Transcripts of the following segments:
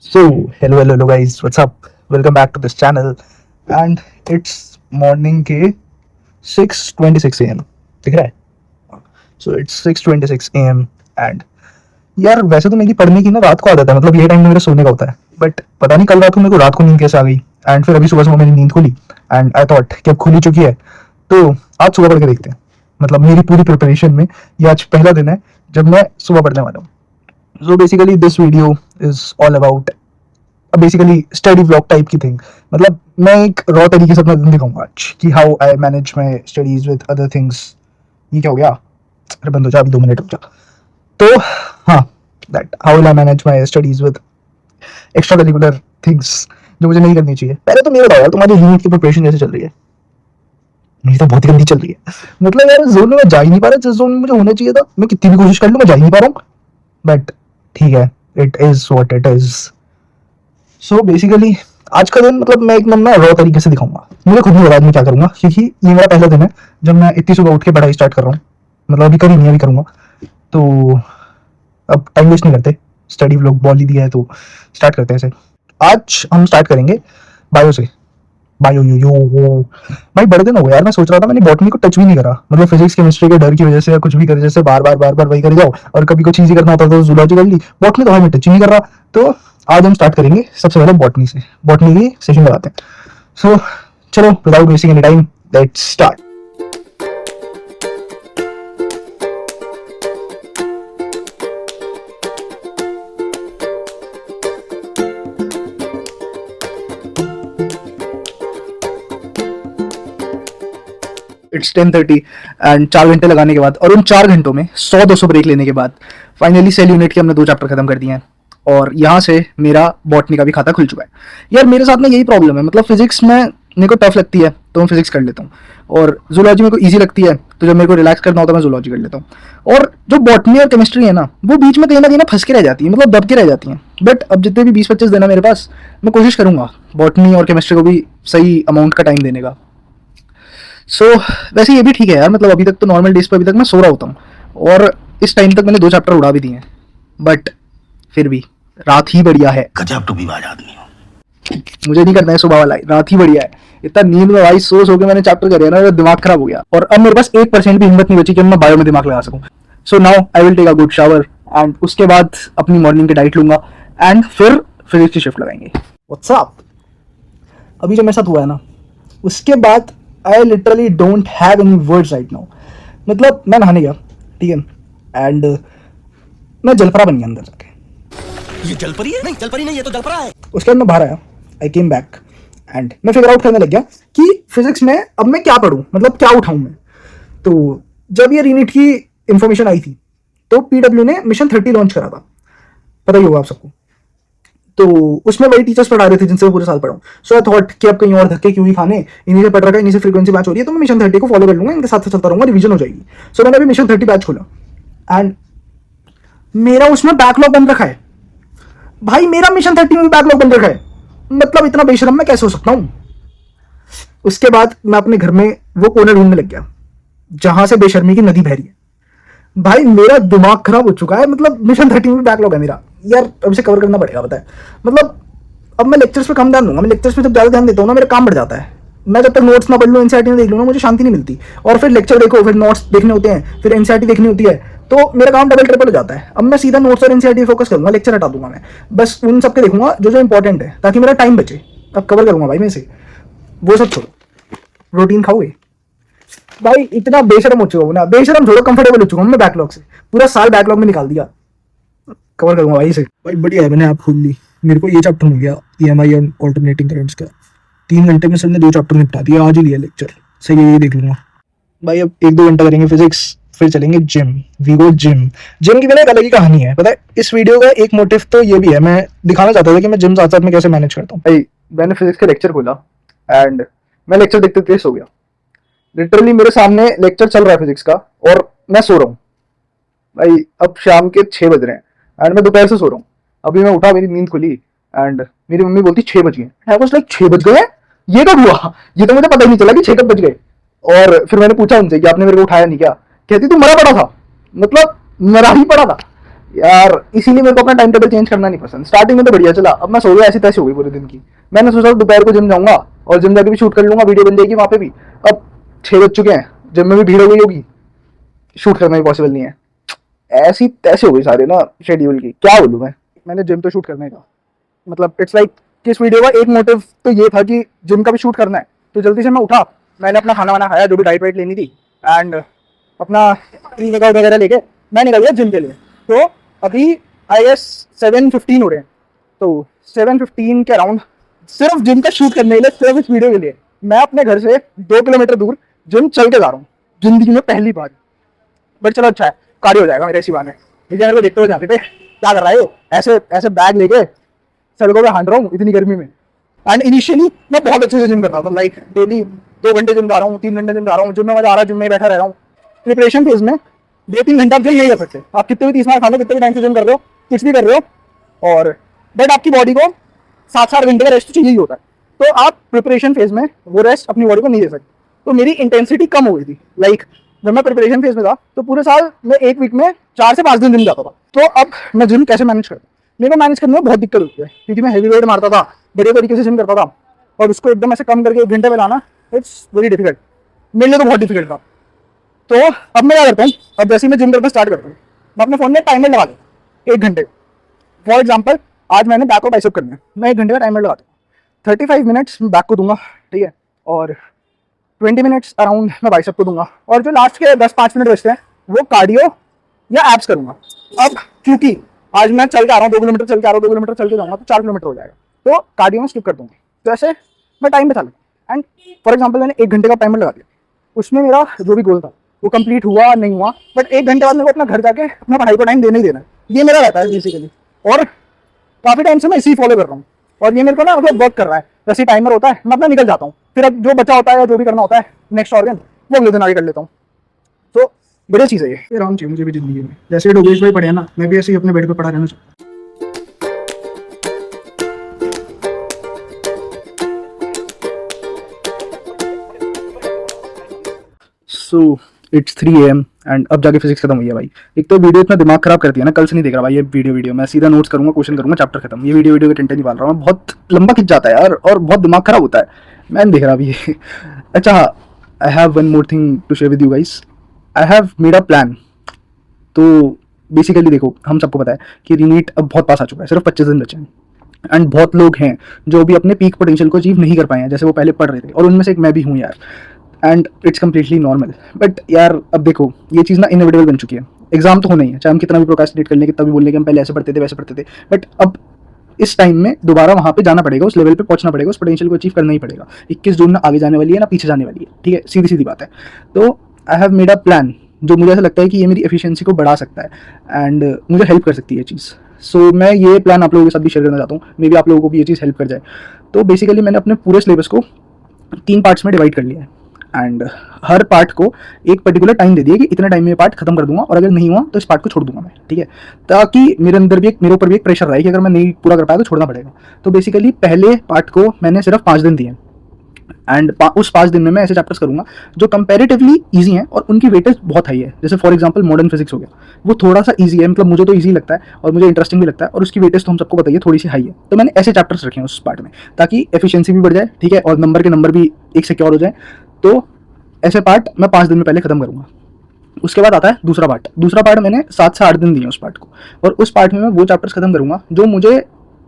Hello guys, what's up? Welcome back to this channel and it's morning के 6:26 AM दिख रहा है? So it's 6:26 AM and यार वैसे तो मेरी पढ़ने की ना रात को आदत है, मतलब ये टाइम में मेरा सोने का होता है, बट पता नहीं कल रात को मेरे को रात को नींद कैसे आ गई एंड फिर अभी सुबह सुबह मेरी नींद खुली एंड आई थॉट कि अब खुल ही चुकी है तो आज सुबह पढ़ के देखते हैं। मतलब मेरी पूरी प्रिपरेशन में ये आज पहला दिन है जब मैं सुबह पढ़ने वाला हूँ। So basically this video is all about basically study blog type key thing. मतलब मैं एक रॉ तरीके से अपना दिन दिखाऊंगा आज कि how I manage my studies with other things. ये क्या हो गया? अरे बंद हो जा, अभी 2 मिनट रुक जा। तो हाँ, that how will I manage my studies with extra curricular things जो मुझे नहीं करनी चाहिए। पहले तो मेरे बताओ यार, तुम्हारी यूनिट की प्रिपरेशन कैसे चल रही है? मेरी तो बहुत ही गंदी चल रही है। मतलब यार जोन में मैं जा ही नहीं पा रहा, जिस जोन में मुझे होना चाहिए था मैं कितनी भी कोशिश कर लूँ मैं जा ही नहीं पा रहा हूँ। बट ठीक है, it is what it is. So basically आज का दिन मतलब मैं एकदम ना रॉ तरीके से दिखाऊंगा। मुझे खुद नहीं पता मैं क्या करूंगा, क्योंकि ये मेरा पहला दिन है जब मैं इतनी सुबह उठ के पढ़ाई स्टार्ट कर रहा हूँ। मतलब अभी करी नहीं, अभी करूंगा। तो अब टाइम वेस्ट नहीं करते, स्टडी व्लॉग बॉल ही दिया है तो स्टार्ट करते हैं इसे। आज हम स्टार्ट करेंगे बायो से। बायो यो यो भाई बड़े दिन हो गए यार, मैं सोच रहा था मैंने बॉटनी को टच भी नहीं करा। मतलब फिजिक्स केमिस्ट्री के डर की वजह से या कुछ भी कर जैसे बार बार वही कर जाओ, और कभी कुछ चीजें करना होता तो जूलॉजी कर ली, बॉटनी तो भाई मैं टच ही नहीं कर रहा। तो आज हम स्टार्ट करेंगे सबसे पहले बॉटनी से, बॉटनी की सेशन लगाते हैं। सो चलो without wasting any time let's start. It's 10:30 and 4 घंटे लगाने के बाद और उन 4 घंटों में 100-200 ब्रेक लेने के बाद फाइनली सेल यूनिट के हमने 2 चैप्टर खत्म कर दिए हैं और यहाँ से मेरा बॉटनी का भी खाता खुल चुका है। यार मेरे साथ में यही प्रॉब्लम है, मतलब फिजिक्स में मेरे को टफ लगती है तो मैं फिजिक्स कर लेता हूँ, और जूलॉजी मेरे को ईजी लगती है तो जब मेरे को रिलैक्स करना होता है मैं जूलॉजी कर लेता हूँ। और जो बॉटनी और केमिस्ट्री है ना वो बीच में कहीं ना फंस के रह जाती है, मतलब दब के रह जाती हैं। बट अब जितने भी 20-25 दिन है मेरे पास, मैं कोशिश करूंगा बॉटनी और केमिस्ट्री को भी सही अमाउंट का टाइम देने का। वैसे ये भी ठीक है यार, मतलब अभी तक तो नॉर्मल डेज पर अभी तक मैं सो रहा होता हूँ और इस टाइम तक मैंने 2 चैप्टर उड़ा भी दिए हैं, बट फिर भी रात ही बढ़िया है। गजब टू बीमार आदमी हो। मुझे नहीं करना है सुबह वाला, रात ही बढ़िया है। इतना नींद में भाई सो के मैंने चैप्टर करे ना, दिमाग खराब हो गया और अब मेरे पास 1% भी हिम्मत नहीं बची कि मैं बायो में दिमाग लगा सकूं। So now I will take a good shower and उसके बाद अपनी मॉर्निंग की डाइट लूंगा एंड फिर फिजिक्स की शिफ्ट लगाएंगे। व्हाट्सअप अभी जो मेरे साथ हुआ है ना, उसके बाद I literally don't have any words right now. मतलब मैं नहाने गया, ठीक है, एंड मैं जलपरा बन गया अंदर जाके। ये जलपरी है? नहीं जलपरी नहीं, ये तो जलपरा है। उसके बाद मैं बाहर आया, आई केम बैक एंड मैं फिगर आउट करने लग गया कि फिजिक्स में अब मैं क्या पढ़ूं, मतलब क्या उठाऊं मैं। तो जब ये रीनीट की इंफॉर्मेशन आई थी तो पीडब्ल्यू ने मिशन 30 लॉन्च करा था, पता ही होगा आप सबको। तो उसमें वही टीचर्स पढ़ा रहे थे जिनसे मैं पूरे साल पढ़ा हूँ। सो आई थॉट कि अब कहीं और धक्के क्यों ही खाने, इन्हीं से पढ़ रखा है, इन्हीं से फ्रीक्वेंसी मैच हो रही है, तो मैं मिशन 30 को फॉलो कर लूंगा, इनके साथ चलता रहूंगा, रिवीजन हो जाएगी। सो मैंने अभी मिशन 30 बैच खोला एंड मेरा उसमें बैकलॉग बन रखा है। भाई मेरा मिशन 30 में बैकलॉग बन रखा है, मतलब इतना बेशरम मैं कैसे हो सकता हूँ। उसके बाद मैं अपने घर में वो कोने ढूंढने लग गया जहां से बेशर्मी की नदी बह रही है। भाई मेरा दिमाग खराब हो चुका है, मतलब मिशन 30 में बैकलॉग है मेरा यार, अब इसे कवर करना पड़ेगा। पता है मतलब अब मैं लेक्चर्स पे कम ध्यान दूंगा, मैं लेक्चर्स पे जब ज़्यादा ध्यान देता हूँ ना मेरा काम बढ़ जाता है। मैं जब तक नोट्स ना पढ़ लूँ, एनसीईआरटी में देख लूँ ना, मुझे शांति नहीं मिलती। और फिर लेक्चर देखो, फिर नोट्स देखने होते हैं, फिर एनसीईआरटी देखनी होती है, तो मेरा काम डबल ट्रिपल हो जाता है। अब मैं सीधा नोट्स और एनसीईआरटी फोकस करूंगा, लेक्चर हटा दूंगा, मैं बस उन सबके देखूंगा जो इंपॉर्टेंट है, ताकि मेरा टाइम बचे। अब कवर करूंगा भाई मैं इसे, वो सब छोड़ो। प्रोटीन खाओगे भाई, इतना बेशरम हो चुका हूँ ना, बेशरम छोड़ो कंफर्टेबल हो चुका हूँ मैं बैकलॉग से, पूरा साल बैकलॉग में निकाल दिया। कवर करूंगा भाई इसे। भाई बढ़िया है, मैंने ऐप खोल ली, मेरे को ये चैप्टर मिल गया ईएमआई एंड ऑल्टरनेटिंग करंट्स का। 3 घंटे में सर ने 2 चैप्टर निपटा दिया, आज ही लिया लेक्चर, सही है, ये देख लूंगा भाई। अब 1-2 घंटा करेंगे फिजिक्स, फिर चलेंगे gym. We go gym. Gym की भी ना एक अलग ही कहानी है, पता है। इस वीडियो का एक मोटिव तो ये भी है, मैं दिखाना चाहता था कि मैं जिम साथ साथ में कैसे मैनेज करता हूँ। भाई मैंने फिजिक्स का लेक्चर खोला एंड मैं लेक्चर देखते देखते सो गया। लिटरली मेरे सामने लेक्चर चल रहा है फिजिक्स का और मैं सो रहा हूँ। भाई अब शाम के 6 बज रहे हैं एंड मैं दोपहर से सो रहा हूँ। अभी मैं उठा, मेरी नींद खुली एंड मेरी मम्मी बोलती 6 बज गए। आई वाज लाइक 6 बज गए, ये कब हुआ? ये तो मुझे पता ही नहीं चला कि 6 कब बज गए। और फिर मैंने पूछा उनसे कि आपने मेरे को उठाया नहीं क्या? कहती तू मरा पड़ा था, मतलब मरा ही पड़ा था। यार इसीलिए मेरे को अपना टाइम टेबल चेंज करना नहीं पसंद। स्टार्टिंग में तो बढ़िया चला, अब मैं सो गया, ऐसी तैसी हो गई पूरे दिन की। मैंने सोचा दोपहर को जिम जाऊंगा और जिम जाके भी शूट कर लूंगा, वीडियो बन जाएगी वहां पे भी। अब 6 बज चुके हैं, जिम में भी भीड़ हो गई होगी, शूट करना भी पॉसिबल नहीं है। ऐसी तैसी हो गई सारे ना शेड्यूल की, क्या बोलूं मैं। मैंने जिम तो शूट करने का मतलब इट्स लाइक कि इस वीडियो का एक मोटिव तो ये था कि जिम का भी शूट करना है। तो जल्दी से मैं उठा, मैंने अपना खाना वाना खाया, जो भी डाइट वाइट लेनी थी, एंड अपना प्री वर्कआउट वगैरह लेके मैं निकल गया जिम के लिए। तो अभी आई गेस 7:15 हो रहे हैं। तो 7:15 के अराउंड सिर्फ जिम का शूट करने के लिए, सिर्फ इस वीडियो के लिए मैं अपने घर से 2 किलोमीटर दूर जिम चल के जा रहा हूँ, जिंदगी में पहली बार। बट चलो अच्छा है, कार्य हो जाएगा मेरे इसी बहाने। ठीक है, मेरे को देखते हुए जाते थे क्या कर रहा है, ऐसे ऐसे बैग लेके सड़कों पे हांड रहा हूँ इतनी गर्मी में। एंड इनिशियली मैं बहुत अच्छे से जिम करता था, लाइक डेली 2 घंटे जिम जा रहा हूँ, 3 घंटे जिम जा रहा हूँ, जिम में मजा आ रहा है, जिम में बैठा रह रहा हूँ। प्रिपरेशन फेज में 2-3 घंटे आप जिम नहीं कर सकते, आप कितने भी 30 मिनट खा लो, कितने भी टाइम से जिम कर रहे हो, कुछ भी कर रहे हो, और बट आपकी बॉडी को 7-8 घंटे का रेस्ट चाहिए ही होता है। तो आप प्रिपरेशन फेज में वो रेस्ट अपनी बॉडी को नहीं दे सकते। तो मेरी इंटेंसिटी कम हो गई थी, लाइक जब मैं प्रिपरेशन फेज में था तो पूरे साल में 1 वीक में 4 से 5 दिन जिम जाता था। तो अब मैं जिम कैसे मैनेज करता, मेरे को मैनेज करने में बहुत दिक्कत होती है, क्योंकि मैं हेवी वेट मारता था, बढ़िया तरीके से जिम करता था, और उसको एकदम ऐसे कम करके 1 घंटे में लाना, इट्स वेरी डिफिकल्ट, मेरे लिए तो बहुत डिफिकल्ट था। तो अब मैं क्या करता हूँ, अब जैसे ही मैं जिम करना स्टार्ट करता हूँ, मैं अपने फोन में टाइमर लगा दूँ 1 घंटे। फॉर एग्जाम्पल आज मैंने बैक और बाइसेप करना है, मैं 1 घंटे का टाइमर लगाता हूँ। 35 मिनट्स बैक को दूंगा, ठीक है, और 20 मिनट्स अराउंड मैं बाइसेप को दूंगा, और जो लास्ट के 10-5 मिनट बचते हैं वो कार्डियो या एब्स करूंगा। अब क्योंकि आज मैं चल के आ रहा हूँ, 2 किलोमीटर चल के आ रहा हूँ, 2 किलोमीटर चल के जाऊंगा तो 4 किलोमीटर हो जाएगा, तो कार्डियो में स्किप कर दूंगा। तो ऐसे मैं टाइम बचा लूँगा। एंड फॉर एग्जाम्पल मैंने 1 घंटे का टाइमर लगा दिया, उसमें मेरा जो भी गोल था वो कंप्लीट हुआ नहीं हुआ, बट 1 घंटे बाद मेरे को अपना घर जाके अपना पढ़ाई को टाइम देना ही देना है, ये मेरा रहता है बेसिकली। और काफी टाइम से मैं इसी फॉलो कर रहा हूँ, और ये मेरे को ना मतलब वर्क कर रहा है। जैसे टाइमर होता है मैं अपना निकल जाता हूँ, फिर अब जो बचा होता है या जो भी करना होता है नेक्स्ट ऑर्गन, वो अगले दिन आगे कर लेता हूँ। तो बढ़िया चीज़ है ये आराम चाहिए मुझे भी जिंदगी में। जैसे डोगेश भाई पढ़े ना, मैं भी ऐसे ही अपने बेड पे पढ़ा रहना चाहता हूँ। सो इट्स 3 AM एंड अब जाके फिजिक्स खत्म हुई है भाई। एक तो वीडियो इतना दिमाग खराब कर दिया ना, कल से नहीं देख रहा भाई ये वीडियो मैं सीधा नोट्स करूंगा, क्वेश्चन करूंगा, चैप्टर खत्म। ये वीडियो के टेंशन नहीं पाल रहा हूँ, बहुत लंबा खिंच जाता है यार, और बहुत दिमाग खराब होता है, मैं नहीं देख रहा अभी। अच्छा, I have one more thing to share with you guys, I have made a plan. तो बेसिकली देखो, हम सबको पता है कि रीनीट अब बहुत पास आ चुका है, सिर्फ 25 दिन बचे हैं, एंड बहुत लोग हैं जो भी अपने पीक पोटेंशियल को अचीव नहीं कर पाए हैं जैसे वो पहले पढ़ रहे थे, और उनमें से एक मैं भी हूँ यार। And it's completely normal, but यार अब देखो ये चीज़ ना इनएविटेबल बन चुकी है, एग्जाम तो होना ही है, चाहे हम कितना भी प्रोक्रेस्टिनेट कर लें, कितना भी बोल लें कि हम पहले ऐसे पढ़ते थे वैसे पढ़ते थे, बट अब इस टाइम में दोबारा वहाँ पे जाना पड़ेगा, उस लेवल पे पहुँचना पड़ेगा, उस पोटेंशियल को अचीव करना ही पड़ेगा। 21 जून ना आगे जाने वाली है ना पीछे जाने वाली है, ठीक है, सीधी सीधी बात है। तो आई हैव मेड अ प्लान जो मुझे ऐसा लगता है कि ये मेरी एफिशिएंसी को बढ़ा सकता है एंड मुझे हेल्प कर सकती है ये चीज़। सो मैं ये प्लान आप लोगों के साथ भी शेयर करना चाहता हूँ, मे बी आप लोगों को भी ये चीज़ हेल्प कर जाए। तो बेसिकली मैंने अपने पूरे सिलेबस को 3 पार्ट्स में डिवाइड कर लिया है, एंड हर पार्ट को एक पर्टिकुलर टाइम दे दिया कि इतने टाइम में ये पार्ट खत्म कर दूंगा, और अगर नहीं हुआ तो इस पार्ट को छोड़ दूंगा मैं, ठीक है, ताकि मेरे अंदर भी मेरे ऊपर भी एक प्रेशर रहे कि अगर मैं नहीं पूरा कर पाया तो छोड़ना पड़ेगा। तो बेसिकली पहले पार्ट को मैंने सिर्फ 5 दिन दिए, एंड उस 5 दिन में मैं ऐसे चैप्टर्स करूंगा जो कंपैरेटिवली इजी हैं और उनकी वेटेज बहुत हाई है। जैसे फॉर एग्जांपल मॉडर्न फिजिक्स हो गया, वो थोड़ा सा इजी है, मतलब मुझे तो इजी लगता है और मुझे इंटरेस्टिंग भी लगता है, और उसकी वेटेज तो हम सबको बताइए थोड़ी सी हाई है। तो मैंने ऐसे चैप्टर्स रखे हैं उस पार्ट में, ताकि एफिशिएंसी भी बढ़ जाए, ठीक है, और नंबर के नंबर भी एक सिक्योर हो जाए। तो ऐसे पार्ट मैं 5 दिन में पहले खत्म करूंगा। उसके बाद आता है दूसरा पार्ट मैंने 7 से 8 दिन दिए उस पार्ट को, और उस पार्ट में मैं वो चैप्टर्स खत्म करूंगा जो मुझे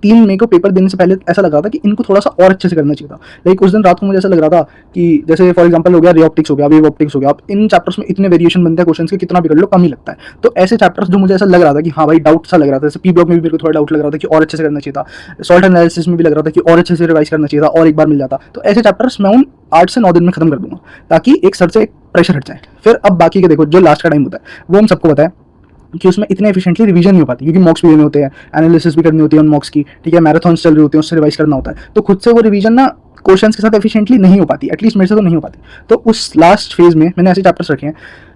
3 मई को पेपर देने से पहले ऐसा लग रहा था कि इनको थोड़ा सा और अच्छे से करना चाहिए था। लाइक उस दिन रात को मुझे ऐसा लग रहा था कि जैसे फॉर एग्जांपल हो गया रे ऑप्टिक्स हो गया, वेव ऑप्टिक्स हो गया, अब इन चैप्टर्स में इतने वेरिएशन बनते हैं क्वेश्चंस के, कितना भी कर लो कम ही लगता है। तो ऐसे चैप्टर्स जो मुझे ऐसा लग रहा था कि हाँ भाई डाउट सा लग रहा था, जैसे पी ब्लॉक में भी मेरे को थोड़ा डाउट लग रहा था कि और अच्छे से करना चाहिए था, सॉल्ट एनालिसिस में भी लग रहा था कि और अच्छे से रिवाइज करना चाहिए था, और एक बार मिल जाता। तो ऐसे चैप्टर्स मैं उन 8 से 9 दिन में खत्म कर दूंगा, ताकि एक सर से एक प्रेशर हट जाए। फिर अब बाकी के देखो, जो लास्ट का टाइम होता है वो हम सबको पता है कि उसमें इतने एफिशिएंटली रिवीजन नहीं हो पाती, क्योंकि मॉक्स भी देने होते हैं, एनालिसिस भी करनी होती है उन मॉक्स की, ठीक है, मैराथन्स चल रही होती हैं, उससे रिवाइज करना होता है। तो खुद से वो रिवीजन ना क्वेश्चंस के साथ एफिशिएंटली नहीं हो पाती, एटलीस्ट मेरे से तो नहीं हो पाती। तो उस लास्ट फेज में मैंने ऐसे चैप्टर्स रखे हैं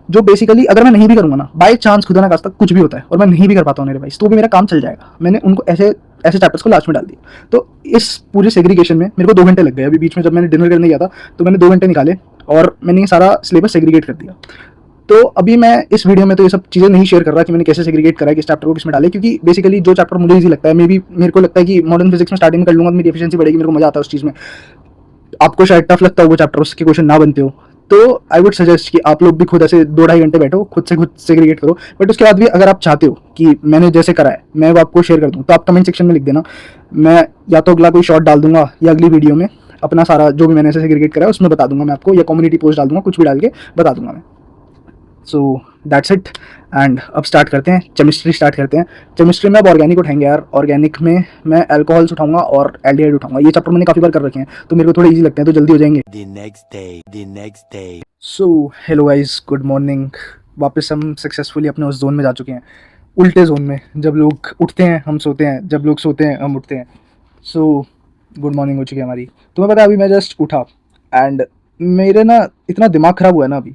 जो बेसिकली अगर मैं नहीं भी करूँगा ना, बाय चांस खुदा ना खास्ता कुछ भी होता है और मैं नहीं भी कर पाता हूँ रिवाइज, तो भी मेरा काम चल जाएगा। मैंने उनको ऐसे चैप्टर्स को लास्ट में डाल दिया। तो इस पूरे सेग्रीगेशन में मेरे को 2 घंटे लग गए। अभी बीच में जब मैंने डिनर करने गया था तो मैंने 2 घंटे निकाले और मैंने ये सारा सिलेबस सेग्रीगेट कर दिया। तो अभी मैं इस वीडियो में तो ये सब चीज़ें नहीं शेयर कर रहा कि मैंने कैसे सेग्रीगेट करा है, किस चैप्टर को किस में डाले, क्योंकि बेसिकली जो चैप्टर मुझे ईजी लगता है, मे बी मेरे को लगता है कि मॉडर्न फिजिक्स में स्टार्टिंग में कर लूँगा तो मेरी एफिशिएंसी बढ़ेगी, मेरे को मजा आता है उस चीज़ में। आपको शायद टफ लगता हो वो चैप्टर, उसके क्वेश्चन ना बनते हो, तो आई वुड सजेस्ट कि आप लोग भी खुद ऐसे 2-2.5 घंटे बैठो, खुद से खुद सेग्रीगेट करो। बट उसके बाद भी अगर आप चाहते हो कि मैंने जैसे करा है मैं वो आपको शेयर कर दूँ, तो आप कमेंट सेक्शन में लिख देना, मैं या तो अगला कोई शॉर्ट डाल दूंगा या अगली वीडियो में अपना सारा जो भी मैंने ऐसे सेग्रीगेट करा है उसमें बता दूंगा मैं आपको, या कम्युनिटी पोस्ट डाल दूंगा, कुछ भी डाल के बता दूंगा मैं। So that's it. एंड अब स्टार्ट करते हैं, केमिस्ट्री स्टार्ट करते हैं। केमिस्ट्री में अब ऑर्गेनिक उठाएंगे यार। ऑर्गेनिक में मैं अल्कोहल्स उठाऊंगा और एल्डिहाइड उठाऊंगा। ये चैप्टर मैंने काफ़ी बार कर रखे हैं तो मेरे को थोड़े इजी लगते हैं, तो जल्दी हो जाएंगे। The next day. So hello guys, good morning. वापस हम सक्सेसफुली अपने उस जोन में जा चुके हैं, उल्टे जोन में। जब लोग उठते हैं हम सोते हैं, जब लोग सोते हैं हम उठते हैं। सो गुड मॉर्निंग हो चुकी है हमारी। तुम्हें पता है अभी मैं जस्ट उठा एंड मेरे ना इतना दिमाग ख़राब हुआ है ना अभी।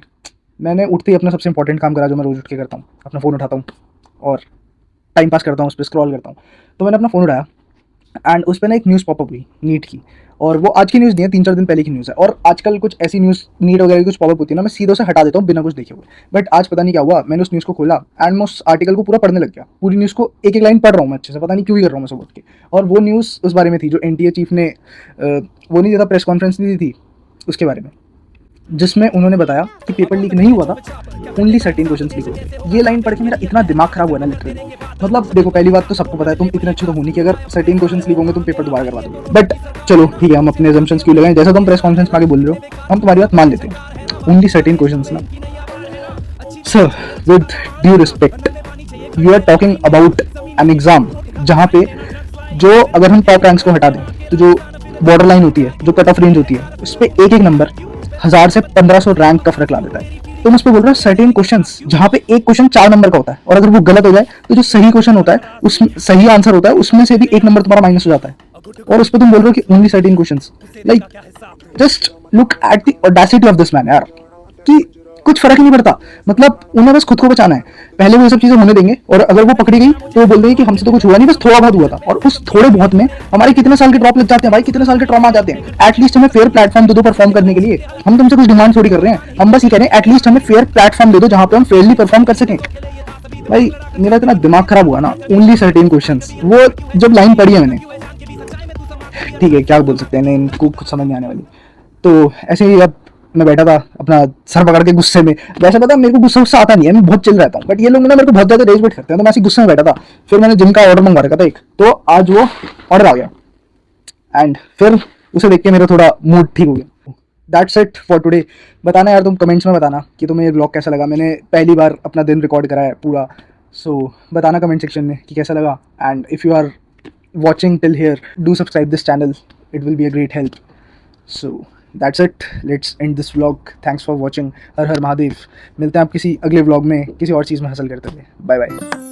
मैंने उठते ही अपना सबसे इंपॉर्टेंट काम करा जो मैं रोज़ उठ के करता हूँ, अपना फ़ोन उठाता हूँ और टाइम पास करता हूँ, उस पर स्क्रॉल करता हूँ। तो मैंने अपना फ़ोन उठाया एंड उस पर ना एक न्यूज़ पॉपअप हुई नीट की, और वो आज की न्यूज़ नहीं है, 3-4 दिन पहले की न्यूज़ है। और आजकल कुछ ऐसी न्यूज़ नीट वगैरह की कुछ पॉपअप होती है ना, मैं सीधे से हटा देता हूँ बिना कुछ देखे हुए। बट आज पता नहीं क्या हुआ, मैंने उस न्यूज़ को खोला एंड मैं उस आर्टिकल को पूरा पढ़ने लग गया। पूरी न्यूज़ को एक एक लाइन पढ़ रहा हूँ मैं अच्छे से, पता नहीं क्यों ही कर रहा हूँ मैं सब उठ के। और वो न्यूज़ उस बारे में थी जो एनटीए चीफ ने वो नहीं दिया था, प्रेस कॉन्फ्रेंस नहीं दी थी उसके बारे में, जिसमें उन्होंने बताया कि पेपर लीक नहीं हुआ था, ओनली 13 क्वेश्चंस लीक हुए। ये लाइन पढ़ के मेरा इतना दिमाग खराब हुआ ना लिटरली। मतलब देखो, पहली बात तो सबको पता है तुम इतने अच्छे तो हो नहीं कि अगर 13 क्वेश्चंस लीक होंगे तुम पेपर दोबारा करवा दोगे। बट चलो ठीक है, हम अपने assumptions क्यों लगाएं, जैसा तुम प्रेस कॉन्फ्रेंस में आगे बोल रहे हो हम तुम्हारी बात मान लेते हैं। ओनली 13 क्वेश्चंस ना sir, with due respect, we are talking about an exam जहाँ पे जो अगर हम टॉप रैंक्स को हटा दें तो जो बॉर्डर लाइन होती है, जो कट ऑफ रेंज होती है, उस पर एक एक नंबर 1000 से 1500 रैंक का फर्क ला देता है। तुम उस पर बोल रहे हो 13 क्वेश्चंस, जहाँ पे एक क्वेश्चन 4 नंबर का होता है, और अगर वो गलत हो जाए तो जो सही क्वेश्चन होता है उसमें सही आंसर होता है, उसमें से भी एक नंबर तुम्हारा माइनस हो जाता है। और उस पर तुम बोल रहे हो कि only 13 questions. Like just look at the audacity of this man यार, कि कुछ फर्क ही नहीं पड़ता। मतलब उन्हें बस खुद को बचाना है। पहले वो सब चीजें होने देंगे और अगर वो पकड़ी गई तो वो बोल देंगे कि हमसे तो कुछ हुआ नहीं, बस थोड़ा बहुत हुआ था। और उस थोड़े बहुत में हमारे कितने साल के ड्रॉप लग जाते हैं भाई, कितने साल के ट्रॉमा आ जाते हैं। एटलीस्ट हमें फेयर प्लेटफॉर्म दे दो परफॉर्म करने के लिए। हम तुमसे कुछ डिमांड थोड़ी कर रहे हैं, हम बस ये कह रहे हैं एटलीस्ट हमें फेयर प्लेटफॉर्म दे दो जहां पे हम फेयरली परफॉर्म कर सकें। भाई मेरा इतना दिमाग खराब हुआ ना, ओनली 13 क्वेश्चंस। वो जब लाइन पढ़ी है मैंने, ठीक है क्या बोल सकते हैं, इनको कुछ समझ नहीं आने वाली। तो ऐसे ही अब मैं बैठा था अपना सर पकड़ के गुस्से में। वैसे पता मेरे को गुस्सा आता नहीं है, मैं बहुत चिल रहता हूँ, बट ये लोग ना मेरे को बहुत ज़्यादा रेज वेट करते हैं, तो मैं ऐसे गुस्से में बैठा था। फिर मैंने जिम का ऑर्डर मंगवा रखा था एक, तो आज वो ऑर्डर आ गया एंड फिर उसे देख के मेरा थोड़ा मूड ठीक हो गया। That's it for today. बताना यार तुम कमेंट्स में बताना कि तुम्हें ये ब्लॉग कैसा लगा। मैंने पहली बार अपना दिन रिकॉर्ड करा है पूरा, सो बताना कमेंट सेक्शन में कि कैसा लगा। And if you are watching till here, do subscribe this channel, it will be a great help. So that's it, let's end this vlog. Thanks for watching. हर हर महादेव। मिलते हैं आप किसी अगले vlog में किसी और चीज़ में हासिल करते हुए। Bye bye.